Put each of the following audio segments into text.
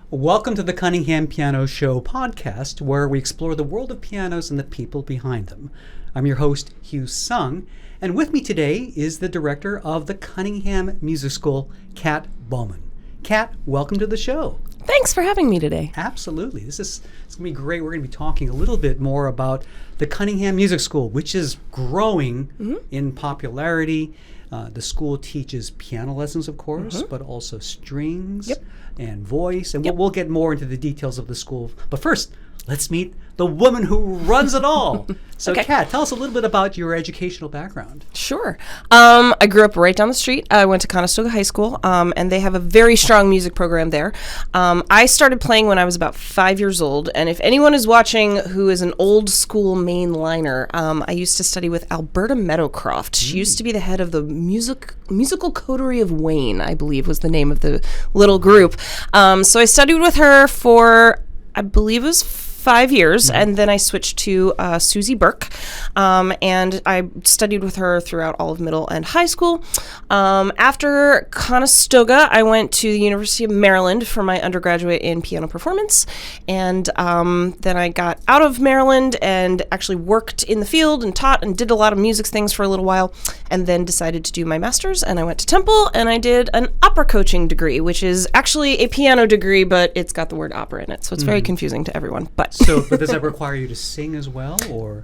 Welcome to the Cunningham Piano Show podcast, where we explore the world of pianos and the people behind them. I'm your host, Hugh Sung, and with me today is the director of the Cunningham Music School, Kat Bowman. Kat, welcome to the show. Thanks for having me today. Absolutely. It's going to be great. We're going to be talking a little bit more about the Cunningham Music School, which is growing in popularity. The school teaches piano lessons, of course, but also strings and voice. And we'll get more into the details of the school. But first, let's meet the woman who runs it all. So, Kat, tell us a little bit about your educational background. Sure. I grew up right down the street. I went to Conestoga High School, and they have a very strong music program there. I started playing when I was about 5 years old, and if anyone is watching who is an old school mainliner, I used to study with Alberta Meadowcroft. She used to be the head of the musical coterie of Wayne, I believe was the name of the little group. So I studied with her for, I believe it was 5 years, and then I switched to Susie Burke, and I studied with her throughout all of middle and high school. After Conestoga, I went to the University of Maryland for my undergraduate in piano performance, and then I got out of Maryland and actually worked in the field and taught and did a lot of music things for a little while, and then decided to do my master's, and I went to Temple, and I did an opera coaching degree, which is actually a piano degree, but it's got the word opera in it, so it's very confusing to everyone. But does that require you to sing as well, or?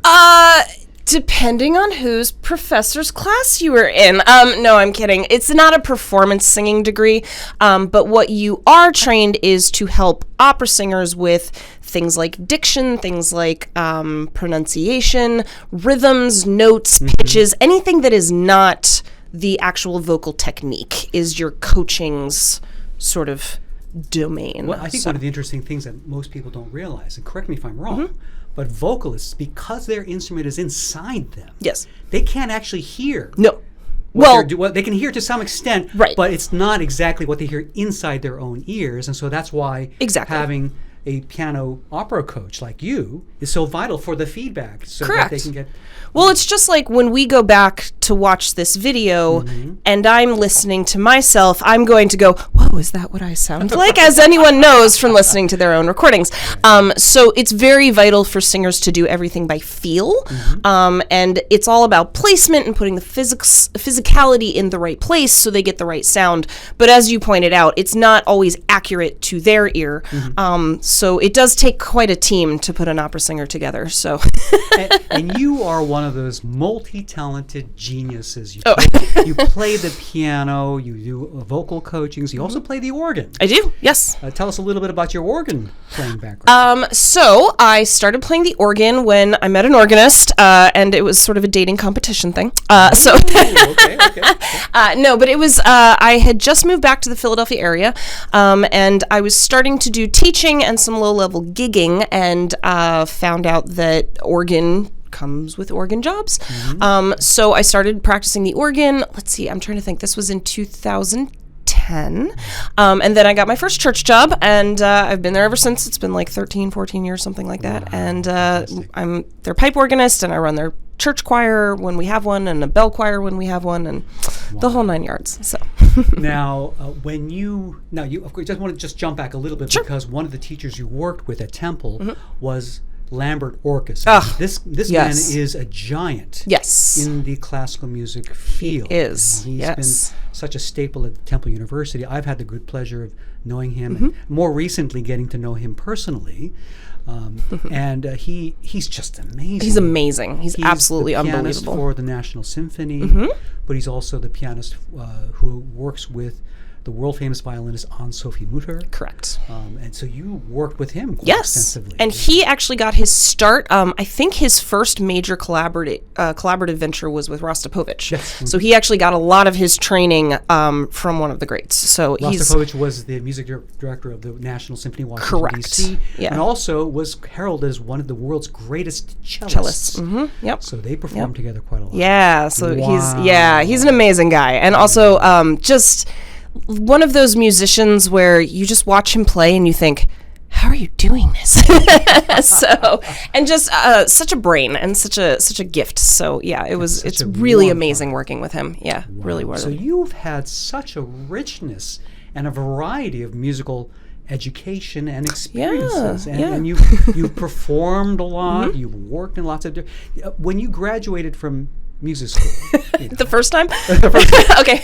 Depending on whose professor's class you were in. No, I'm kidding. It's not a performance singing degree, but what you are trained is to help opera singers with things like diction, things like pronunciation, rhythms, notes, pitches, anything that is not the actual vocal technique is your coaching's sort of domain. Well, I think one of the interesting things that most people don't realize, and correct me if I'm wrong, but vocalists, because their instrument is inside them, they can't actually hear. No. Well, they can hear to some extent, right, but it's not exactly what they hear inside their own ears, and so that's why having a piano opera coach like you is so vital for the feedback, so that they can get. Well, it's just like when we go back to watch this video and I'm listening to myself, I'm going to go, whoa, is that what I sound like? As anyone knows from listening to their own recordings. So it's very vital for singers to do everything by feel. And it's all about placement and putting the physicality in the right place so they get the right sound. But as you pointed out, it's not always accurate to their ear. So it does take quite a team to put an opera singer together. So, and you are one of those multi-talented geniuses. You play the piano, you do vocal coachings, you also play the organ. I do, yes. Tell us a little bit about your organ playing background. So I started playing the organ when I met an organist, and it was sort of a dating competition thing. No, but it was, I had just moved back to the Philadelphia area, and I was starting to do teaching and some low-level gigging, and found out that organ comes with organ jobs. So I started practicing the organ. Let's see, I'm trying to think. This was in 2010. And then I got my first church job, and I've been there ever since. It's been like 13, 14 years, something like that. Wow, and I'm their pipe organist, and I run their church choir when we have one, and a bell choir when we have one, and the whole 9 yards. So now, when you of course, just want to jump back a little bit, because one of the teachers you worked with at Temple was Lambert Orcus. This man is a giant in the classical music field. He is. He's been such a staple at Temple University. I've had the good pleasure of knowing him, and more recently getting to know him personally. And he's just amazing. He's amazing. He's absolutely unbelievable. He's the pianist for the National Symphony, but he's also the pianist who works with the world-famous violinist Anne-Sophie Mutter. Correct. And so you worked with him quite extensively. And he actually got his start, I think his first major collaborative venture was with Rostropovich. Yes. So he actually got a lot of his training from one of the greats. So Rostropovich was the music director of the National Symphony of Washington, D.C., and also was heralded as one of the world's greatest cellists. So they performed together quite a lot. Yeah, so he's an amazing guy. And also just one of those musicians where you just watch him play and you think, how are you doing this? So, and just such a brain and such a gift. So yeah, it's really amazing working with him. Yeah, really was. So you've had such a richness and a variety of musical education and experiences, Yeah, and yeah. you performed a lot. You've worked in lots of when you graduated from music school. The first time? Okay.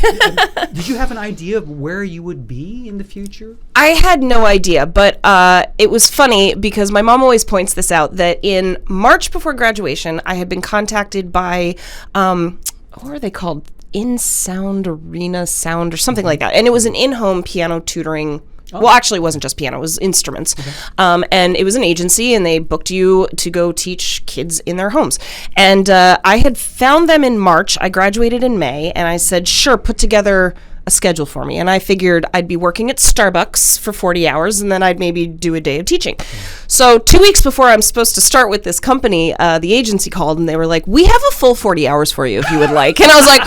Did you have an idea of where you would be in the future? I had no idea, but it was funny because my mom always points this out, that in March before graduation, I had been contacted by, what are they called? In-Sound Arena Sound or something like that. And it was an in-home piano tutoring. Well, actually, it wasn't just piano, it was instruments. Okay. And it was an agency, and they booked you to go teach kids in their homes. And I had found them in March. I graduated in May, and I said, sure, put together a schedule for me. And I figured I'd be working at Starbucks for 40 hours, and then I'd maybe do a day of teaching. So 2 weeks before I'm supposed to start with this company, the agency called, and they were like, we have a full 40 hours for you if you would like. And I was like,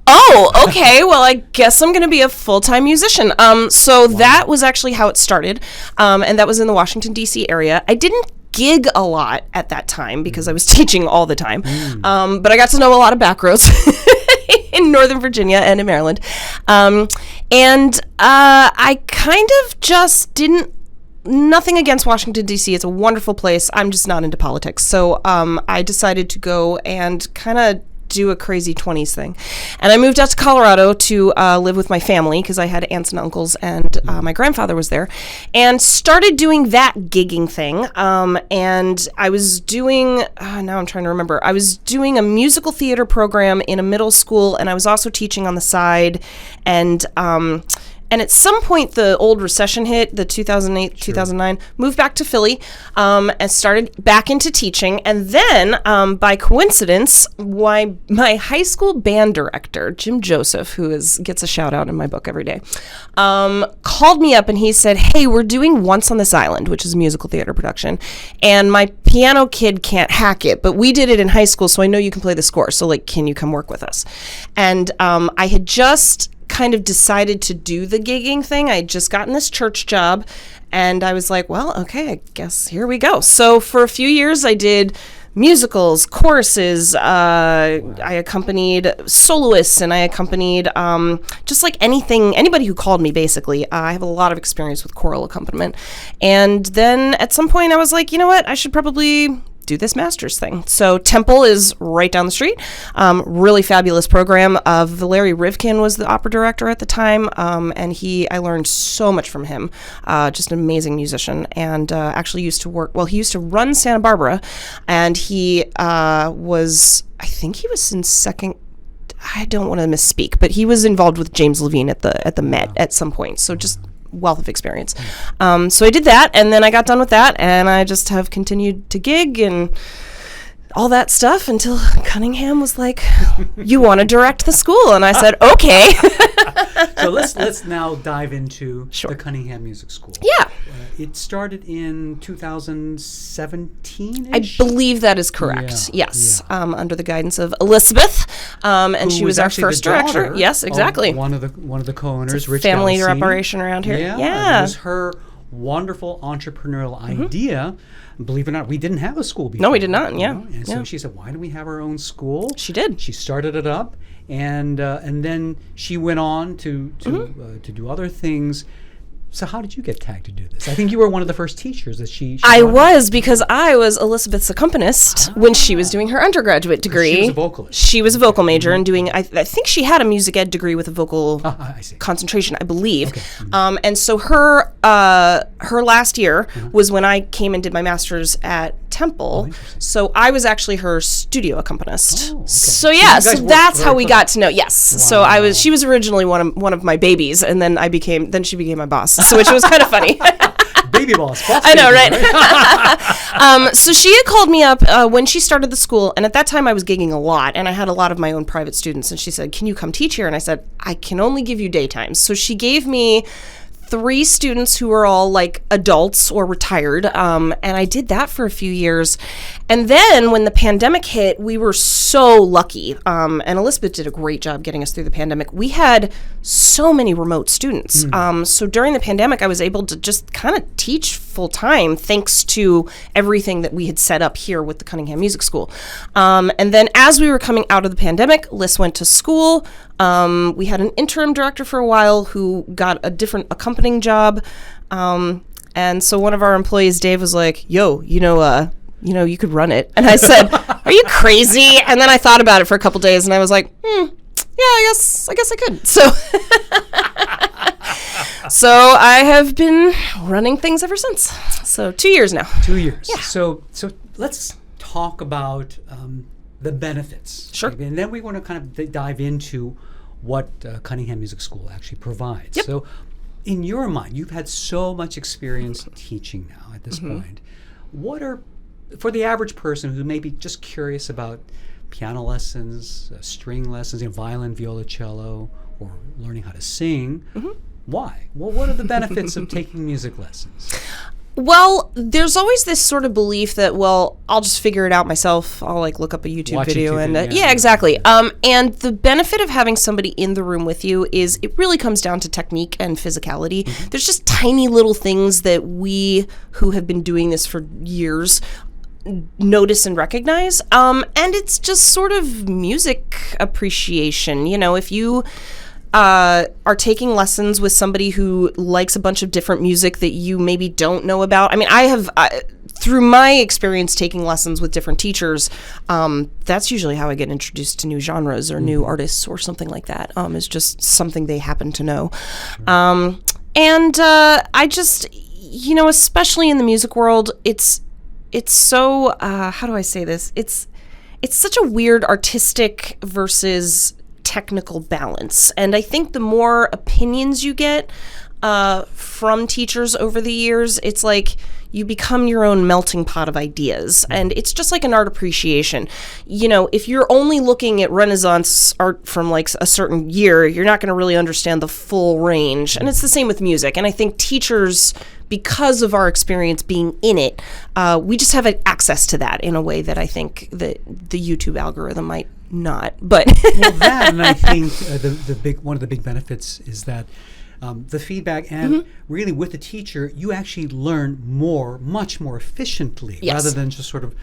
oh, okay. Well, I guess I'm going to be a full-time musician. So that was actually how it started. And that was in the Washington, D.C. area. I didn't gig a lot at that time because I was teaching all the time. But I got to know a lot of back rows in Northern Virginia and in Maryland. And I kind of just didn't. Nothing against Washington, D.C. It's a wonderful place. I'm just not into politics. So I decided to go and kind of do a crazy 20s thing. And I moved out to Colorado to live with my family because I had aunts and uncles, and my grandfather was there, and started doing that gigging thing. And I was doing, now I'm trying to remember, I was doing a musical theater program in a middle school, and I was also teaching on the side. And at some point, the old recession hit, the 2008, 2009, moved back to Philly, and started back into teaching. And then, by coincidence, my high school band director, Jim Joseph, who gets a shout out in my book every day, called me up and he said, hey, we're doing Once on This Island, which is a musical theater production. And my piano kid can't hack it, but we did it in high school, so I know you can play the score. So, like, can you come work with us? And I had just kind of decided to do the gigging thing. I had just gotten this church job, and I was like, well, okay, I guess here we go. So for a few years, I did musicals, choruses, I accompanied soloists, and I accompanied just like anybody who called me, basically. I have a lot of experience with choral accompaniment. And then at some point I was like, you know what, I should probably do this master's thing. So Temple is right down the street. Really fabulous program. Valery Rivkin was the opera director at the time, and I learned so much from him. Just an amazing musician, and actually used to run Santa Barbara, and I think he was in second, I don't want to misspeak, but he was involved with James Levine at the Met at some point. So just wealth of experience. So I did that, and then I got done with that, and I just have continued to gig and all that stuff until Cunningham was like, you want to direct the school? And I said, okay. So let's now dive into Sure. the Cunningham Music School. Yeah. It started in 2017-ish? I believe that is correct. Yeah, Yes. Under the guidance of Elizabeth, and Who she was our actually first the director. daughter Yes, exactly. of one of the co-owners, Rich Family Galassini. operation around here. Yeah. It was her wonderful entrepreneurial idea. Believe it or not, we didn't have a school before. No, we did not. Yeah. And so she said, why don't we have our own school? She did. She started it up, and then she went on to do other things. So how did you get tagged to do this? I think you were one of the first teachers that she I was, because I was Elizabeth's accompanist when she was doing her undergraduate degree. She was a vocalist. She was a vocal major and doing, I think she had a music ed degree with a vocal I see. concentration, I believe. Okay. And so her last year was when I came and did my master's at Temple. So I was actually her studio accompanist. Oh, okay. So yeah, So you guys so worked that's very how we close. got to know. Yes. So she was originally one of my babies, and then she became my boss. So which was kind of funny. Baby boss. I know, right? So she had called me up when she started the school, and at that time I was gigging a lot, and I had a lot of my own private students, and she said, can you come teach here? And I said, I can only give you daytimes. So she gave me 3 students who were all like adults or retired, and I did that for a few years. And then when the pandemic hit, we were so lucky, and Elizabeth did a great job getting us through the pandemic. We had so many remote students. So during the pandemic, I was able to just kind of teach full time thanks to everything that we had set up here with the Cunningham Music School. And then as we were coming out of the pandemic, Liz went to school. We had an interim director for a while who got a different accompanying job. And so one of our employees, Dave, was like, yo, you could run it. And I said, are you crazy? And then I thought about it for a couple days and I was like, yeah, I guess I could. So, so I have been running things ever since. So 2 years now. 2 years. Yeah. So let's talk about the benefits. Sure. Okay? And then we want to kind of dive into what Cunningham Music School actually provides. Yep. So in your mind, you've had so much experience teaching now at this point. What are, for the average person who may be just curious about piano lessons, string lessons, violin, viola, cello, or learning how to sing, why? Well, what are the benefits of taking music lessons? Well, there's always this sort of belief that, well, I'll just figure it out myself. I'll look up a YouTube video yeah, exactly. And the benefit of having somebody in the room with you is it really comes down to technique and physicality. There's just tiny little things that we who have been doing this for years notice and recognize. And it's just sort of music appreciation. If you are taking lessons with somebody who likes a bunch of different music that you maybe don't know about. I mean, I have, through my experience taking lessons with different teachers, that's usually how I get introduced to new genres or new artists or something like that. It's just something they happen to know. And I just, especially in the music world, it's so, how do I say this? It's such a weird artistic versus technical balance. And I think the more opinions you get from teachers over the years, it's like you become your own melting pot of ideas. And it's just like an art appreciation. If you're only looking at Renaissance art from a certain year, you're not going to really understand the full range. And it's the same with music. And I think teachers, because of our experience being in it, we just have access to that in a way that I think that the YouTube algorithm might not. But well, that, and I think one of the big benefits is that the feedback and really with the teacher, you actually learn much more efficiently, rather than just sort of,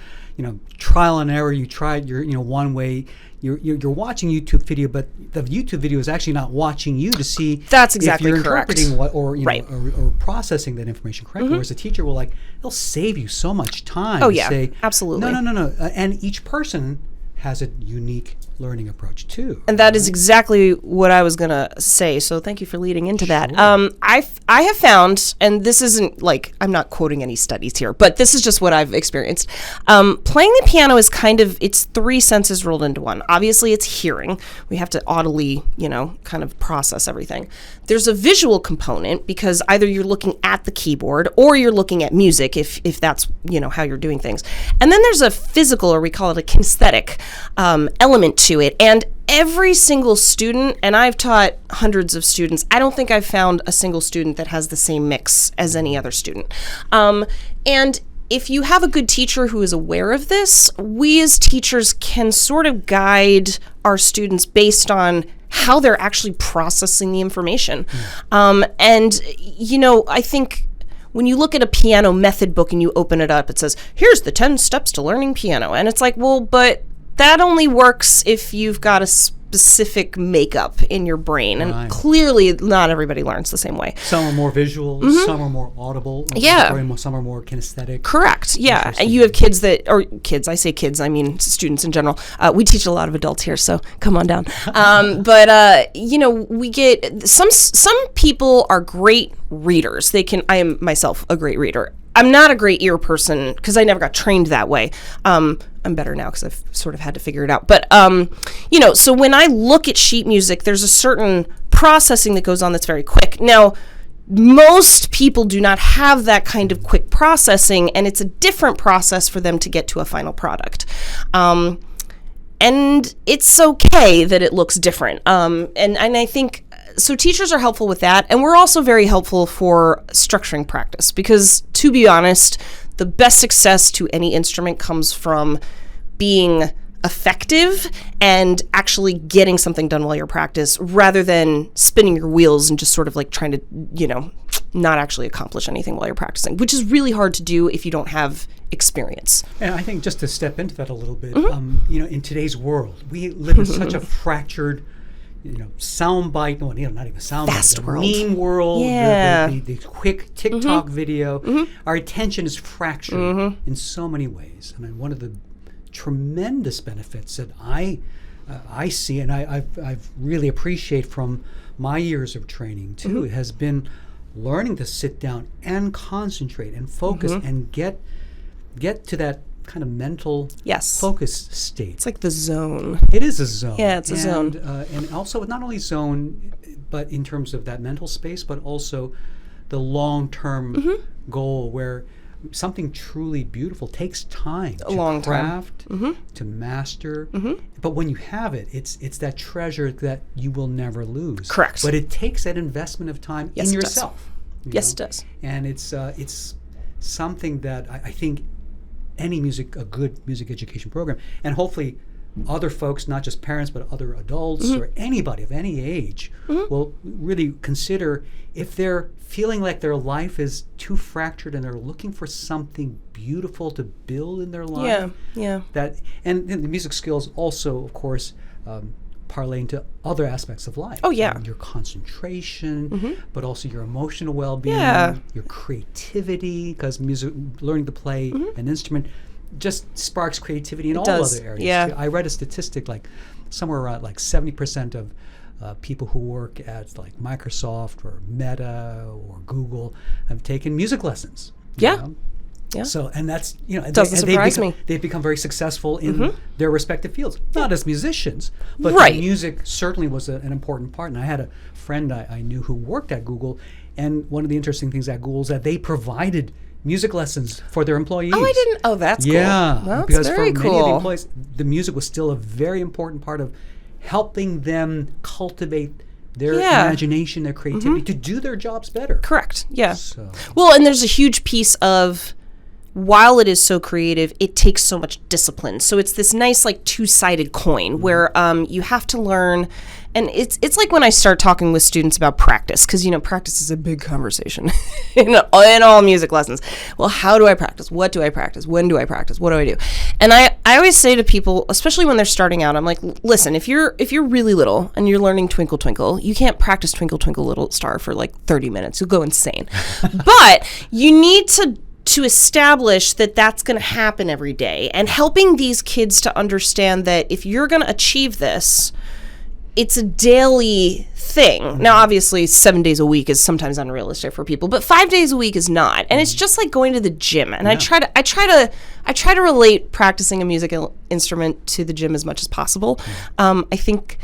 trial and error. You tried your, one way. You're watching YouTube video, but the YouTube video is actually not watching you to see that's exactly if you're correct. interpreting what or processing that information correctly. Whereas the teacher will they'll save you so much time. Oh to yeah, say, absolutely. No. And each person has a unique learning approach too. And that is exactly what I was going to say. So thank you for leading into that. I have found, and this isn't I'm not quoting any studies here, but this is just what I've experienced. Playing the piano is it's three senses rolled into one. Obviously it's hearing. We have to audibly, kind of process everything. There's a visual component because either you're looking at the keyboard or you're looking at music if that's, how you're doing things. And then there's a physical, or we call it a kinesthetic element to it. And every single student, and I've taught hundreds of students, I don't think I've found a single student that has the same mix as any other student. And if you have a good teacher who is aware of this, we as teachers can sort of guide our students based on how they're actually processing the information. And, I think when you look at a piano method book and you open it up, it says, here's the 10 steps to learning piano. And it's like, well, but that only works if you've got a specific makeup in your brain. And clearly not everybody learns the same way. Some are more visual, some are more audible, some are more kinesthetic. Correct, yeah. And you have I say kids, I mean students in general. We teach a lot of adults here, so come on down. But we get, some people are great readers. I am myself a great reader. I'm not a great ear person because I never got trained that way. I'm better now because I've sort of had to figure it out. But, so when I look at sheet music, there's a certain processing that goes on that's very quick. Now, most people do not have that kind of quick processing, and it's a different process for them to get to a final product. And it's okay that it looks different. And I think... So teachers are helpful with that, and we're also very helpful for structuring practice because, to be honest, the best success to any instrument comes from being effective and actually getting something done while you're practice rather than spinning your wheels and just sort of trying to, not actually accomplish anything while you're practicing, which is really hard to do if you don't have experience. And I think just to step into that a little bit, in today's world, we live in such a fractured soundbite, not even soundbite, Fast the world. meme world, Yeah. the quick TikTok video. Our attention is fractured in so many ways. I mean, one of the tremendous benefits that I see, and I've really appreciate from my years of training too, has been learning to sit down and concentrate and focus and get to that kind of mental focused state. It's like the zone. It is a zone. Yeah, it's a zone. And also not only zone, but in terms of that mental space, but also the long-term goal where something truly beautiful takes time to craft, to master. But when you have it, it's that treasure that you will never lose. Correct. But it takes that investment of time in yourself. Yes, it does. And it's something that I think a good music education program, and hopefully other folks, not just parents, but other adults or anybody of any age will really consider if they're feeling like their life is too fractured and they're looking for something beautiful to build in their life. Yeah. And the music skills also, of course, parlay into other aspects of life. Oh, yeah. Your concentration, but also your emotional well-being, your creativity, because learning to play an instrument just sparks creativity in all other areas. Yeah. I read a statistic like somewhere around like 70% of people who work at like Microsoft or Meta or Google have taken music lessons. you know? Yeah. So, and that's, Doesn't surprise me. They've become very successful in their respective fields, not as musicians, but Right. the music certainly was an important part. And I had a friend I knew who worked at Google, and one of the interesting things at Google is that they provided music lessons for their employees. Oh, I didn't. Oh, that's cool. Yeah, That's because very for cool. many of the employees, the music was still a very important part of helping them cultivate their imagination, their creativity to do their jobs better. Correct. Yeah. So. Well, and there's a huge piece of, while it is so creative, it takes so much discipline. So it's this nice, like, two-sided coin where you have to learn. And it's like when I start talking with students about practice, because, practice is a big conversation in all music lessons. Well, how do I practice? What do I practice? When do I practice? What do I do? And I always say to people, especially when they're starting out, I'm like, listen, if you're really little and you're learning Twinkle Twinkle, you can't practice Twinkle Twinkle Little Star for like 30 minutes. You'll go insane. But you need to establish that that's going to happen every day, and helping these kids to understand that if you're going to achieve this, it's a daily thing. Now, obviously, 7 days a week is sometimes unrealistic for people, but 5 days a week is not. And it's just like going to the gym. And I try to relate practicing a musical instrument to the gym as much as possible. I think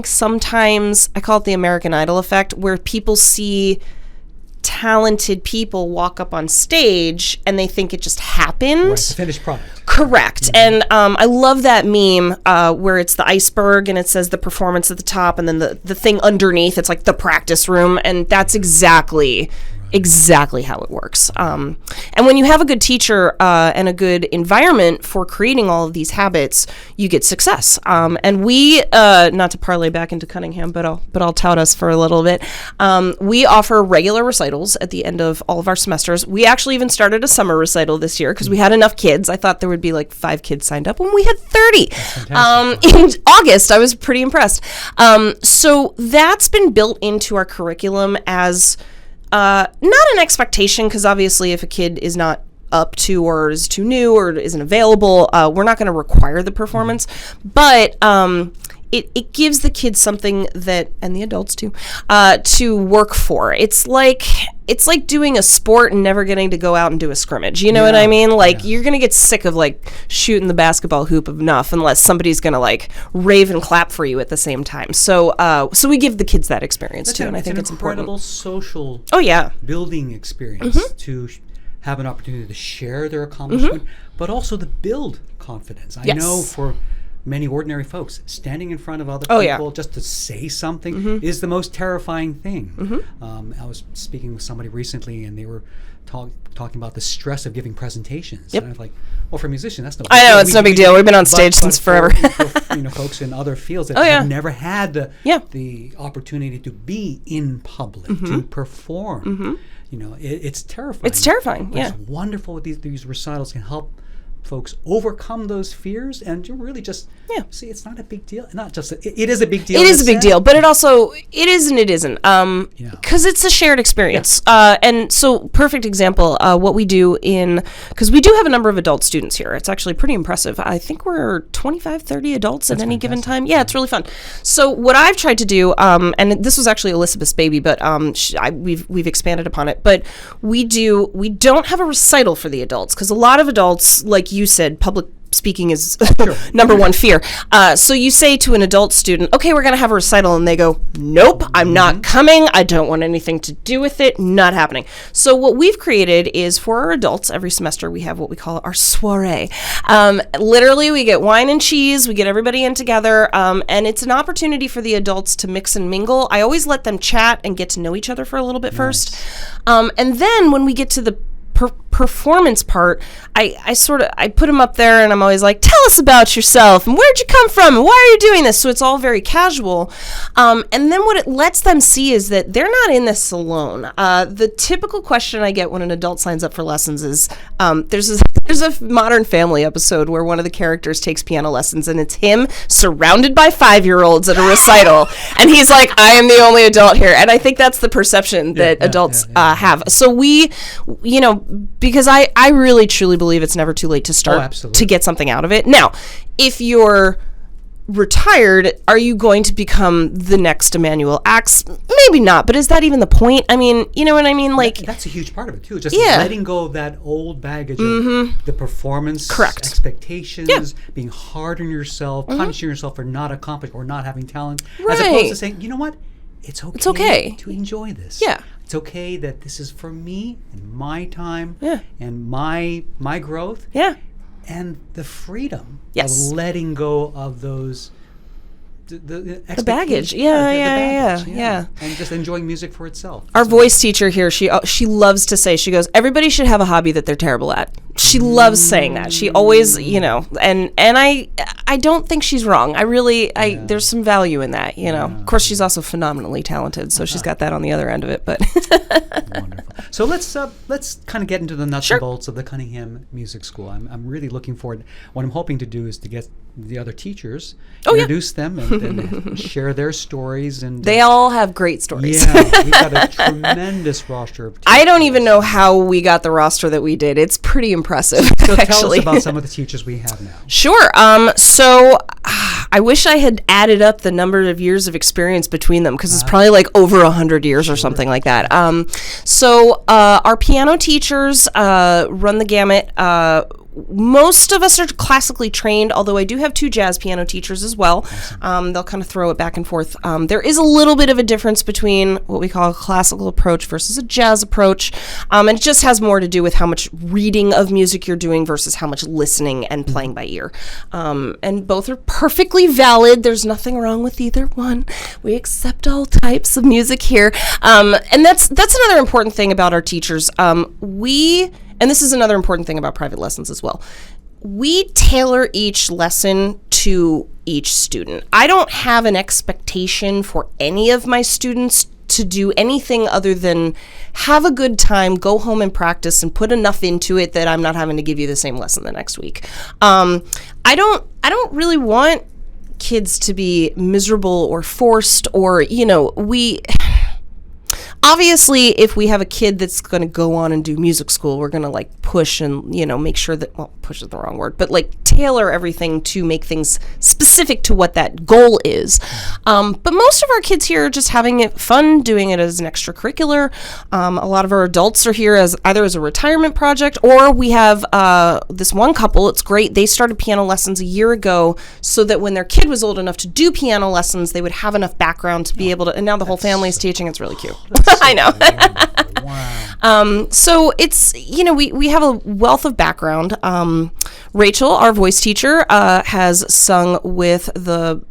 sometimes I call it the American Idol effect, where people see talented people walk up on stage and they think it just happened. Right, the finished product. Correct. And I love that meme where it's the iceberg and it says the performance at the top, and then the thing underneath, it's like the practice room. And that's exactly how it works. And when you have a good teacher and a good environment for creating all of these habits, you get success. And we, not to parlay back into Cunningham, but I'll tout us for a little bit. We offer regular recitals at the end of all of our semesters. We actually even started a summer recital this year because we had enough kids. I thought there would be like 5 kids signed up, and we had 30. In August. I was pretty impressed. So that's been built into our curriculum as not an expectation, because obviously if a kid is not up to, or is too new, or isn't available, we're not going to require the performance, but it gives the kids something that, and the adults too, to work for. It's like doing a sport and never getting to go out and do a scrimmage. You know what I mean? Like, you're going to get sick of like shooting the basketball hoop enough unless somebody's going to like rave and clap for you at the same time. So we give the kids that experience too, and I think it's important. Incredible social building experience to have an opportunity to share their accomplishment, but also to build confidence. I know for many ordinary folks, standing in front of other people just to say something is the most terrifying thing. I was speaking with somebody recently, and they were talking about the stress of giving presentations. And I was like, well, for musicians, that's no big deal. I know, it's no big deal. We've been on stage since forever. For folks in other fields that have never had the opportunity to be in public, to perform, it's terrifying. It's terrifying, But it's wonderful that these recitals can help folks overcome those fears and you really just see it's not a big deal. Not just it is a big deal. It is a big deal, but it is and it isn't. Because it's a shared experience. And so, perfect example, what we do because we do have a number of adult students here. It's actually pretty impressive. I think we're 25, 30 adults at any given time. Yeah, it's really fun. So what I've tried to do, and this was actually Elizabeth's baby, but we've expanded upon it. But we don't have a recital for the adults because a lot of adults, like you said, public speaking is number one fear. So you say to an adult student, okay, we're going to have a recital. And they go, nope, I'm not coming. I don't want anything to do with it. Not happening. So what we've created is for our adults, every semester we have what we call our soiree. Literally, we get wine and cheese. We get everybody in together. And it's an opportunity for the adults to mix and mingle. I always let them chat and get to know each other for a little bit first. And then when we get to the performance part, I put them up there and I'm always like, tell us about yourself and where'd you come from and why are you doing this? So it's all very casual. And then what it lets them see is that they're not in this alone. The typical question I get when an adult signs up for lessons is, there's a Modern Family episode where one of the characters takes piano lessons and it's him surrounded by 5-year-olds at a recital. And he's like, I am the only adult here. And I think that's the perception that adults have. So we, because I really truly believe it's never too late to start to get something out of it. Now, if you're retired, are you going to become the next Emmanuel Axe? Maybe not, but is that even the point? I mean, you know what I mean? Like that's a huge part of it too. Just letting go of that old baggage of the performance expectations, being hard on yourself, punishing yourself for not accomplishing or not having talent, as opposed to saying, you know what? It's okay to enjoy this. Yeah. It's okay that this is for me and my time and my growth. Yeah. And the freedom of letting go of those the baggage. Yeah. And just enjoying music for itself. Our voice teacher here, she loves to say, she goes, everybody should have a hobby that they're terrible at. She loves saying that. She always, and I don't think she's wrong. There's some value in that, Of course, she's also phenomenally talented, so she's got that on the other end of it. But wonderful. So let's kind of get into the nuts and bolts of the Cunningham Music School. I'm really looking forward. What I'm hoping to do is to get the other teachers, introduce them, and share their stories. And they all have great stories. Yeah, we've got a tremendous roster of teachers. I don't even know how we got the roster that we did. It's pretty impressive. So tell us about some of the teachers we have now. Sure. So I wish I had added up the number of years of experience between them because it's probably like over 100 years or something like that. So our piano teachers run the gamut. Most of us are classically trained, although I do have 2 jazz piano teachers as well. Awesome. They'll kind of throw it back and forth. There is a little bit of a difference between what we call a classical approach versus a jazz approach. And it just has more to do with how much reading of music you're doing versus how much listening and playing by ear. And both are perfectly valid. There's nothing wrong with either one. We accept all types of music here. And that's another important thing about our teachers. And this is another important thing about private lessons as well. We tailor each lesson to each student. I don't have an expectation for any of my students to do anything other than have a good time, go home and practice, and put enough into it that I'm not having to give you the same lesson the next week. I don't really want kids to be miserable or forced or, obviously, if we have a kid that's going to go on and do music school, we're going to push and, make sure that, push is the wrong word, but tailor everything to make things specific to what that goal is. But most of our kids here are just having it fun, doing it as an extracurricular. A lot of our adults are here as either as a retirement project, or we have this one couple. It's great. They started piano lessons a year ago so that when their kid was old enough to do piano lessons, they would have enough background to be able to, and now the whole family is teaching. It's really cute. I know. Wow. So it's, we have a wealth of background. Rachel, our voice teacher, has sung with the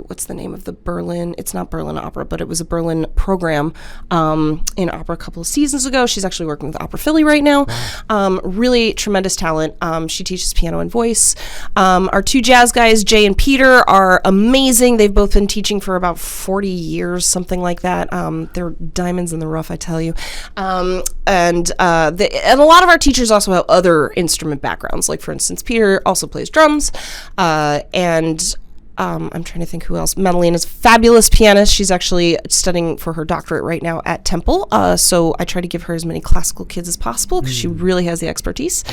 what's the name of the Berlin? It's not Berlin Opera, but it was a Berlin program in opera a couple of seasons ago. She's actually working with Opera Philly right now. Wow. Really tremendous talent. She teaches piano and voice. Our two jazz guys, Jay and Peter, are amazing. They've both been teaching for about 40 years, something like that. They're diamonds in the rough, I tell you. And a lot of our teachers also have other instrument backgrounds. Like, for instance, Peter also plays drums, and I'm trying to think who else. Madeleine is a fabulous pianist. She's actually studying for her doctorate right now at Temple. So I try to give her as many classical kids as possible because she really has the expertise.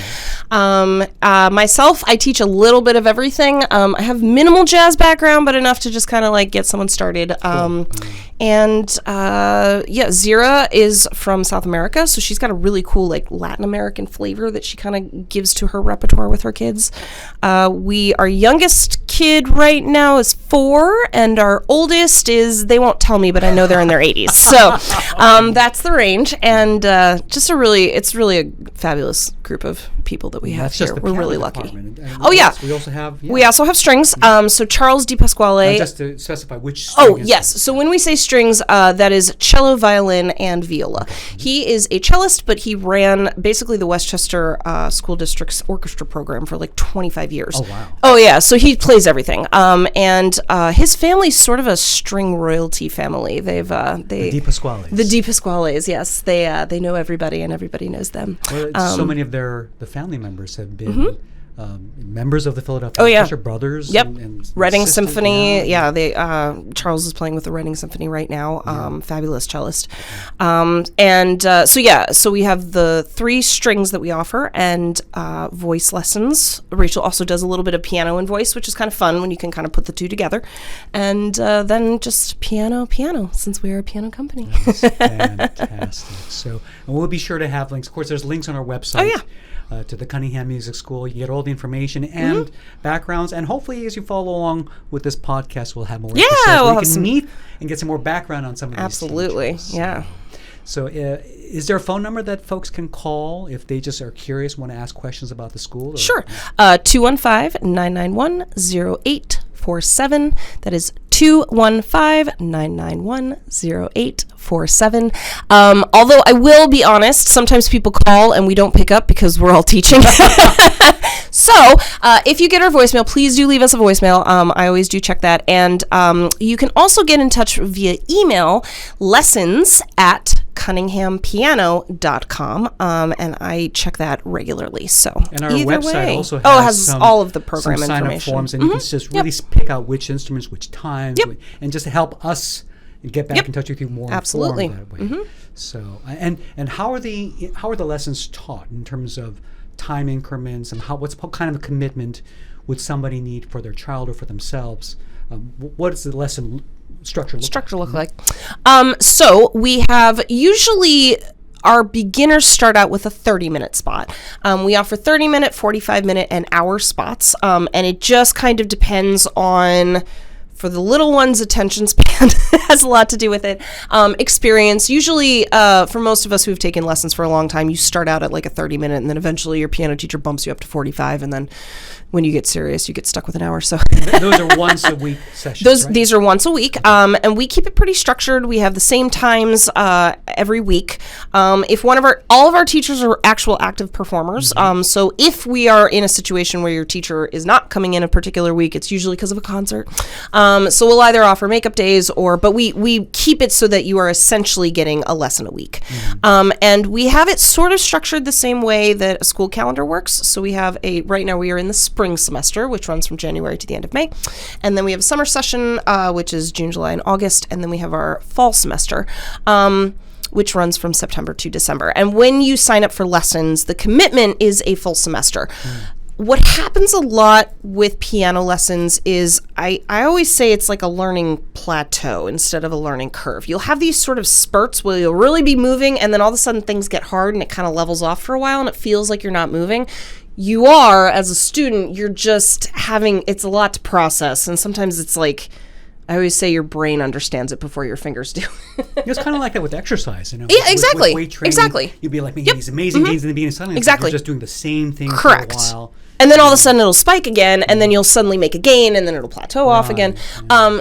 Myself, I teach a little bit of everything. I have minimal jazz background, but enough to just kind of like get someone started. And Zira is from South America, so she's got a really cool like Latin American flavor that she kind of gives to her repertoire with her kids. Our youngest kid right now is 4, and our oldest is, they won't tell me, but I know they're in their 80s. So that's the range, and it's really a fabulous group of people that we have here. We're really lucky. We also have strings. So Charles Di Pasquale. Just to specify which string is yes. So when we say strings, that is cello, violin, and viola. He is a cellist, but he ran basically the Westchester School District's orchestra program for like 25 years. Oh, wow. Oh, yeah. So he plays everything. And his family's sort of a string royalty family. The Di Pasquales. The Di Pasquales, yes. They know everybody, and everybody knows them. Well, so many of the family members have been members of the Philadelphia Orchestra, brothers. Yep. And Reading sisters, Symphony. Charles is playing with the Reading Symphony right now. Fabulous cellist. So we have the 3 strings that we offer, and voice lessons. Rachel also does a little bit of piano and voice, which is kind of fun when you can kind of put the 2 together. And then just piano, since we are a piano company. That's fantastic. So, and we'll be sure to have links. Of course, there's links on our website. To the Cunningham Music School. You get all the information and backgrounds, and hopefully as you follow along with this podcast, we'll have more episodes where you can meet and get some more background on some of these teachers. So is there a phone number that folks can call if they just are curious, want to ask questions about the school? Sure. 215-991-0847. That is 215-991-0847. Although I will be honest, sometimes people call and we don't pick up because we're all teaching. So if you get our voicemail, please do leave us a voicemail. I always do check that. And you can also get in touch via email, lessons@cunninghampiano.com. And I check that regularly. So and our website also has all of the program some information. sign-up forms, and you can just really pick out which instruments, which times, and just to help us get back in touch with you more. Absolutely. That way. So and how are the lessons taught in terms of time increments, and what kind of a commitment would somebody need for their child or for themselves? What does the lesson structure look like? So we have usually our beginners start out with a 30-minute spot. We offer 30-minute, 45-minute, and hour spots, and it just kind of depends on, for the little one's attention span has a lot to do with it. Experience. Usually, for most of us who've taken lessons for a long time, you start out at like a 30-minute, and then eventually your piano teacher bumps you up to 45, and then when you get serious, you get stuck with an hour. So those are once a week sessions. These are once a week, and we keep it pretty structured. We have the same times every week. If all of our teachers are actual active performers, so if we are in a situation where your teacher is not coming in a particular week, it's usually because of a concert. So we'll either offer makeup days but we keep it so that you are essentially getting a lesson a week. And we have it sort of structured the same way that a school calendar works. So we have right now we are in the spring semester, which runs from January to the end of May. And then we have a summer session, which is June, July, and August. And then we have our fall semester, which runs from September to December. And when you sign up for lessons, the commitment is a full semester. What happens a lot with piano lessons is I always say it's like a learning plateau instead of a learning curve. You'll have these sort of spurts where you'll really be moving, and then all of a sudden things get hard and it kind of levels off for a while and it feels like you're not moving. You are, as a student, you're just it's a lot to process, and sometimes it's like, I always say your brain understands it before your fingers do. It's kind of like that with exercise, Yeah, exactly. With weight training, Exactly. You'll be like making these amazing gains in the beginning. Suddenly, Exactly. you're just doing the same thing Correct. for a while. And then all of a sudden it'll spike again, and then you'll suddenly make a gain, and then it'll plateau off again.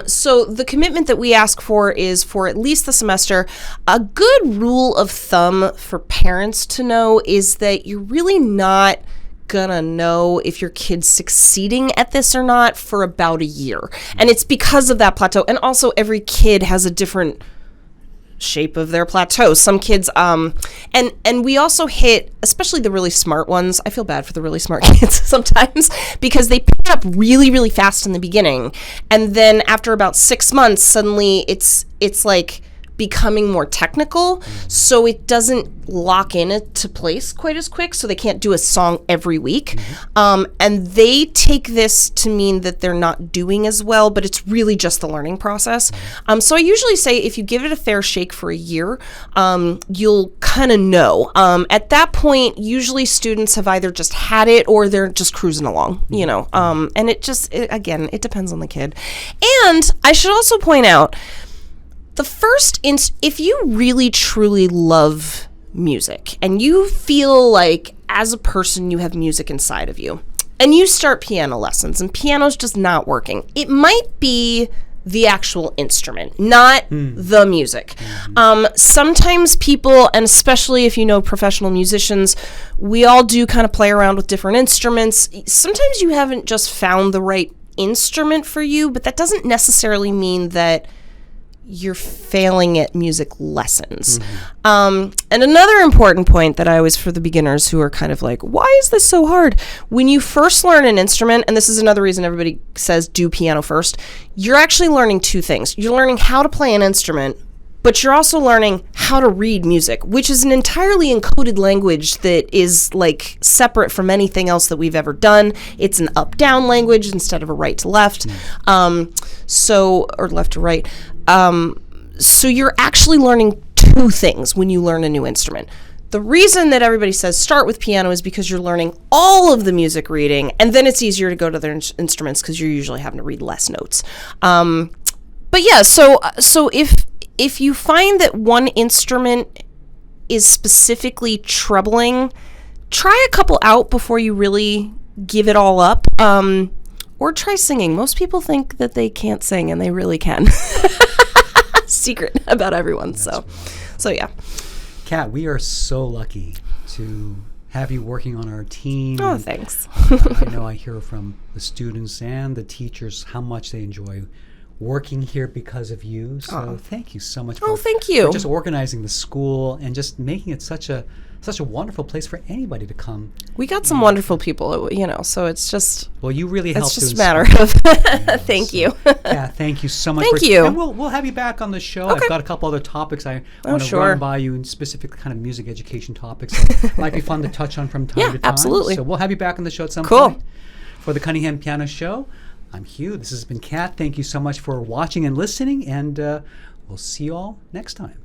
So the commitment that we ask for is for at least the semester. A good rule of thumb for parents to know is that you're really not gonna know if your kid's succeeding at this or not for about a year. And it's because of that plateau. And also every kid has a different shape of their plateau. Some kids and we also hit, especially the really smart ones. I feel bad for the really smart kids sometimes because they pick it up really, really fast in the beginning, and then after about 6 months suddenly it's like becoming more technical, so it doesn't lock into place quite as quick, so they can't do a song every week. And they take this to mean that they're not doing as well, but it's really just the learning process. So I usually say if you give it a fair shake for a year, you'll kind of know. At that point, usually students have either just had it or they're just cruising along, you know. And again, it depends on the kid. And I should also point out, the first, if you really truly love music and you feel like as a person you have music inside of you and you start piano lessons and piano's just not working, it might be the actual instrument, not the music. Sometimes people, and especially if you know professional musicians, we all do kind of play around with different instruments. Sometimes you haven't just found the right instrument for you, but that doesn't necessarily mean that you're failing at music lessons. And another important point that I always, for the beginners who are kind of like, why is this so hard? When you first learn an instrument, and this is another reason everybody says do piano first, you're actually learning two things. You're learning how to play an instrument, but you're also learning how to read music, which is an entirely encoded language that is like separate from anything else that we've ever done. It's an up-down language instead of a right to left, or left to right. So you're actually learning two things when you learn a new instrument. The reason that everybody says start with piano is because you're learning all of the music reading, and then it's easier to go to their instruments because you're usually having to read less notes. But yeah, so if you find that one instrument is specifically troubling, try a couple out before you really give it all up. Or try singing. Most people think that they can't sing, and they really can. Secret about everyone. So yeah. Kat, we are so lucky to have you working on our team. Oh, thanks. I know I hear from the students and the teachers how much they enjoy working here because of you. So thank you so much for just organizing the school and just making it such a wonderful place for anybody to come. We got some wonderful people, so it's just... Well, you really helped. It's just a matter of... Thank you. Yeah, thank you so much. Thank you. And we'll have you back on the show. Okay. I've got a couple other topics I want to run by you, and specific kind of music education topics that might be fun to touch on from time to time. Absolutely. So we'll have you back on the show at some point. For the Cunningham Piano Show, I'm Hugh. This has been Kat. Thank you so much for watching and listening, and we'll see you all next time.